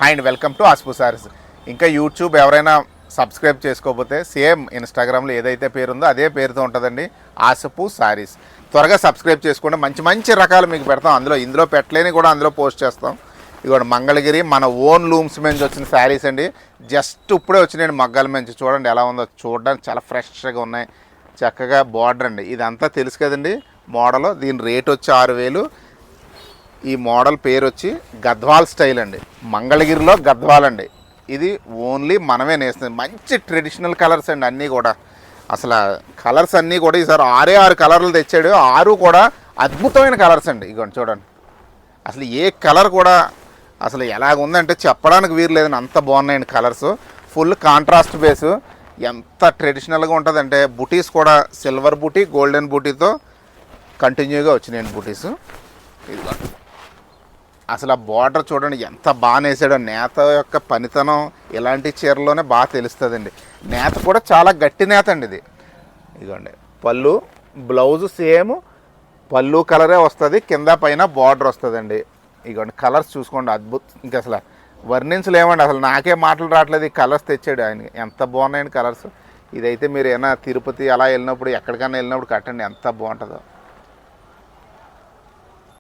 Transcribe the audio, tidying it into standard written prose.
Hi and welcome to Aaspu saris. ఇంకా YouTube ఎవరైనా subscribe చేసుకోకపోతే సేమ్ ఇన్స్టాగ్రామ్లో ఏదైతే పేరు ఉందో అదే పేరుతో ఉంటుందండి, ఆసపు సారీస్. త్వరగా సబ్స్క్రైబ్ చేసుకోండి. మంచి మంచి రకాలు మీకు పెడతాం. ఇందులో పెట్టలేని కూడా అందులో పోస్ట్ చేస్తాం. ఇదిగోండి మంగళగిరి మన ఓన్ లూమ్స్ నుంచి వచ్చిన శారీస్ అండి. జస్ట్ ఇప్పుడే వచ్చినాయండి మగ్గాల నుంచి. చూడండి ఎలా ఉందో, చూడడానికి చాలా ఫ్రెష్గా ఉన్నాయి. చక్కగా బార్డర్ అండి. ఇదంతా తెలుసు కదండి మోడల్. దీని రేట్ వచ్చి 6000. ఈ మోడల్ పేరు వచ్చి గద్వాల్ స్టైల్ అండి. మంగళగిరిలో గద్వాల్ అండి. ఇది ఓన్లీ మనమే నేస్తుంది. మంచి ట్రెడిషనల్ కలర్స్ అండి అన్నీ కూడా. అసలు కలర్స్ అన్నీ కూడా ఈసారి 6 కలర్లు తెచ్చాడు. 6 కూడా అద్భుతమైన కలర్స్ అండి. ఇగోండి చూడండి, అసలు ఏ కలర్ కూడా అసలు ఎలాగుందంటే చెప్పడానికి వీలు లేదని అంత బాగున్నాయండి కలర్స్. Full contrast base. ఎంత ట్రెడిషనల్గా ఉంటుందంటే బుటీస్ కూడా సిల్వర్ బూటీ, గోల్డెన్ బూటీతో కంటిన్యూగా వచ్చినాయండి బూటీస్. ఇదిగోండి అసలు ఆ బార్డర్ చూడండి ఎంత బాగా నేసాడో. నేత యొక్క పనితనం ఇలాంటి చీరలోనే బాగా తెలుస్తుందండి. నేత కూడా చాలా గట్టి నేత అండి ఇది. ఇదిగోండి పళ్ళు, బ్లౌజ్ సేమ్ పళ్ళు కలరే వస్తుంది, కింద పైన బార్డర్ వస్తుందండి. ఇదిగోండి కలర్స్ చూసుకోండి, అద్భుతం. ఇంకా అసలు వర్ణించలేమండి. అసలు నాకే మాటలు రావట్లేదు. ఈ కలర్స్ తెచ్చాడు ఆయన. ఎంత బాగున్నాయండి కలర్స్. ఇదైతే మీరు ఏమైనా తిరుపతి అలా వెళ్ళినప్పుడు, ఎక్కడికైనా వెళ్ళినప్పుడు కట్టండి, ఎంత బాగుంటుందో.